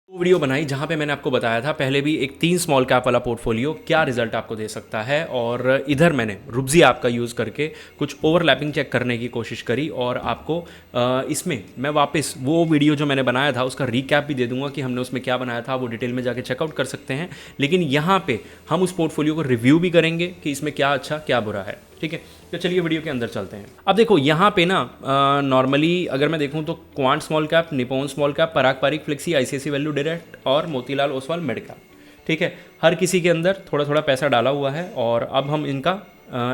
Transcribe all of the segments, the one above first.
Video बनाई जहाँ पे मैंने आपको बताया था पहले भी एक 3 स्मॉल कैप वाला पोर्टफोलियो क्या रिजल्ट आपको दे सकता है, और इधर मैंने रुब्जी ऐप का यूज़ करके कुछ ओवरलैपिंग चेक करने की कोशिश करी। और आपको इसमें मैं वापस वो वीडियो जो मैंने बनाया था उसका रीकैप भी दे दूंगा कि हमने उसमें क्या बनाया था, वो डिटेल में जाके चेकआउट कर सकते हैं। लेकिन यहाँ पे हम उस पोर्टफोलियो को रिव्यू भी करेंगे कि इसमें क्या अच्छा क्या बुरा है। ठीक है, तो चलिए वीडियो के अंदर चलते हैं। अब देखो यहाँ पे ना नॉर्मली अगर मैं देखूँ तो quant small cap, Nippon small cap, Parag Parikh flexi, ICICI value direct और मोतीलाल ओसवाल मिड कैप, ठीक है, हर किसी के अंदर थोड़ा थोड़ा पैसा डाला हुआ है। और अब हम इनका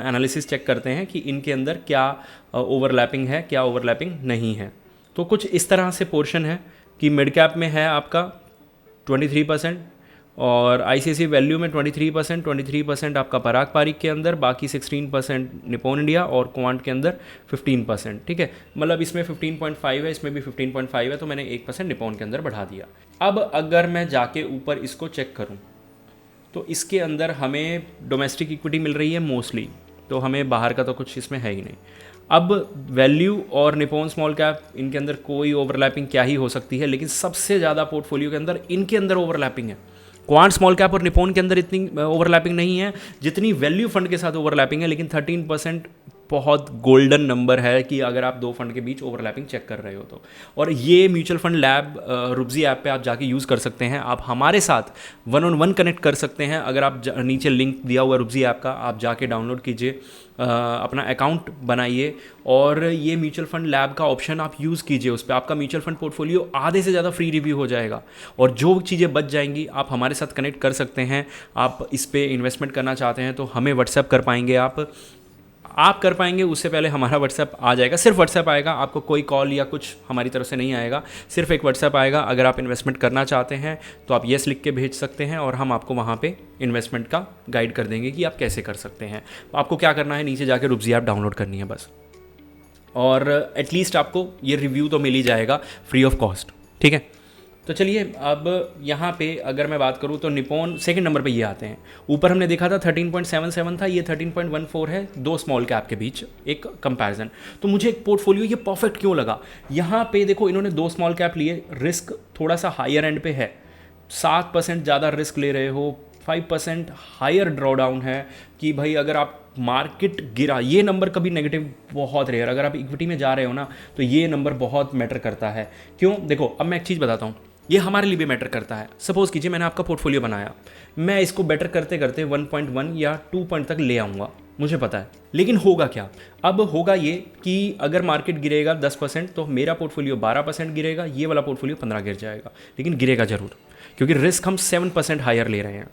एनालिसिस चेक करते हैं कि इनके अंदर क्या ओवरलैपिंग है, क्या ओवरलैपिंग नहीं है। तो कुछ इस तरह से पोर्शन है कि मिड कैप में है आपका 23%, और आईसीआईसी वैल्यू में 23% आपका पराग पारिक के अंदर, बाकी 16% निप्पॉन इंडिया, और क्वांट के अंदर 15%। ठीक है, मतलब इसमें 15.5 है, इसमें भी 15.5 है, तो मैंने 1% निप्पॉन के अंदर बढ़ा दिया। अब अगर मैं जाके ऊपर इसको चेक करूं तो इसके अंदर हमें डोमेस्टिक इक्विटी मिल रही है मोस्टली, तो हमें बाहर का तो कुछ इसमें है ही नहीं। अब वैल्यू और निप्पॉन स्मॉल कैप, इनके अंदर कोई ओवरलैपिंग क्या ही हो सकती है, लेकिन सबसे ज़्यादा पोर्टफोलियो के अंदर इनके अंदर ओवरलैपिंग है। क्वांट स्मॉल कैप और निप्पॉन के अंदर इतनी ओवरलैपिंग नहीं है जितनी वैल्यू फंड के साथ ओवरलैपिंग है, लेकिन 13% बहुत गोल्डन नंबर है कि अगर आप दो फंड के बीच ओवरलैपिंग चेक कर रहे हो तो। और ये म्यूचुअल फंड लैब रुब्जी ऐप पे आप जाके यूज़ कर सकते हैं। आप हमारे साथ 1-on-1 कनेक्ट कर सकते हैं। अगर आप नीचे लिंक दिया हुआ रुब्जी ऐप का, आप जाके डाउनलोड कीजिए, अपना अकाउंट बनाइए और ये म्यूचुअल फंड लैब का ऑप्शन आप यूज़ कीजिए। उस पर आपका म्यूचुअल फंड पोर्टफोलियो आधे से ज़्यादा फ्री रिव्यू हो जाएगा, और जो चीज़ें बच जाएंगी आप हमारे साथ कनेक्ट कर सकते हैं। आप इस पर इन्वेस्टमेंट करना चाहते हैं तो हमें व्हाट्सएप कर पाएंगे, आप कर पाएंगे। उससे पहले हमारा व्हाट्सएप आ जाएगा, सिर्फ व्हाट्सएप आएगा, आपको कोई कॉल या कुछ हमारी तरफ से नहीं आएगा, सिर्फ एक व्हाट्सएप आएगा। अगर आप इन्वेस्टमेंट करना चाहते हैं तो आप येस लिख के भेज सकते हैं, और हम आपको वहाँ पे इन्वेस्टमेंट का गाइड कर देंगे कि आप कैसे कर सकते हैं। आपको क्या करना है, नीचे जाके रुब्जी ऐप डाउनलोड करनी है बस, और एटलीस्ट आपको ये रिव्यू तो मिल ही जाएगा फ्री ऑफ कॉस्ट। ठीक है, तो चलिए अब यहाँ पे अगर मैं बात करूँ तो निप्पॉन सेकंड नंबर पे ये आते हैं। ऊपर हमने देखा था 13.77 था, ये 13.14 है, दो स्मॉल कैप के बीच एक कंपैरिजन। तो मुझे एक पोर्टफोलियो ये परफेक्ट क्यों लगा, यहाँ पे देखो इन्होंने दो स्मॉल कैप लिए, रिस्क थोड़ा सा हायर एंड पे है, 7% ज़्यादा रिस्क ले रहे हो, 5% हायर ड्रॉडाउन है कि भाई अगर आप मार्केट गिरा, ये नंबर कभी नेगेटिव बहुत रेयर, अगर आप इक्विटी में जा रहे हो ना तो ये नंबर बहुत मैटर करता है। क्यों, देखो अब मैं एक चीज़ बताता हूँ, ये हमारे लिए भी मैटर करता है। सपोज़ कीजिए मैंने आपका पोर्टफोलियो बनाया, मैं इसको बेटर करते करते 1.1 या 2 पॉइंट तक ले आऊँगा, मुझे पता है। लेकिन होगा क्या, अब होगा ये कि अगर मार्केट गिरेगा 10% तो मेरा पोर्टफोलियो 12% गिरेगा, ये वाला पोर्टफोलियो 15 गिर जाएगा, लेकिन गिरेगा ज़रूर, क्योंकि रिस्क हम 7% हायर ले रहे हैं।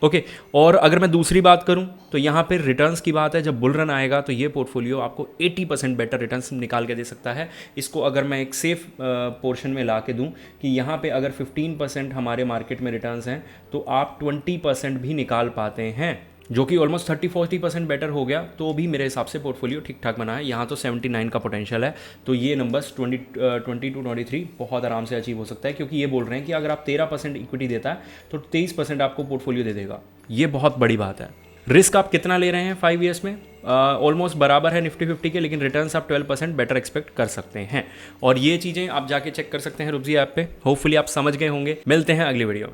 ओके, और अगर मैं दूसरी बात करूं तो यहाँ पे रिटर्न्स की बात है। जब बुल रन आएगा तो ये पोर्टफोलियो आपको 80% बेटर रिटर्न्स निकाल के दे सकता है। इसको अगर मैं एक सेफ पोर्शन में ला के दूँ कि यहाँ पे अगर 15% हमारे मार्केट में रिटर्न्स हैं तो आप 20% भी निकाल पाते हैं, जो कि ऑलमोस्ट 30-40% बेटर हो गया। तो भी मेरे हिसाब से पोर्टफोलियो ठीक ठाक बना है। यहाँ तो 79 का पोटेंशियल है, तो ये नंबर्स 22-23 बहुत आराम से अचीव हो सकता है, क्योंकि ये बोल रहे हैं कि अगर आप 13% इक्विटी देता है तो 23% आपको पोर्टफोलियो दे देगा। ये बहुत बड़ी बात है। रिस्क आप कितना ले रहे हैं 5 ईयर्स में, ऑलमोस्ट बराबर है निफ्टी 50 के, लेकिन रिटर्न्स आप 12% बेटर एक्सपेक्ट कर सकते हैं। और ये चीज़ें आप जाके चेक कर सकते हैं रुब्जी ऐप पे। होपफुली आप समझ गए होंगे। मिलते हैं अगली वीडियो में।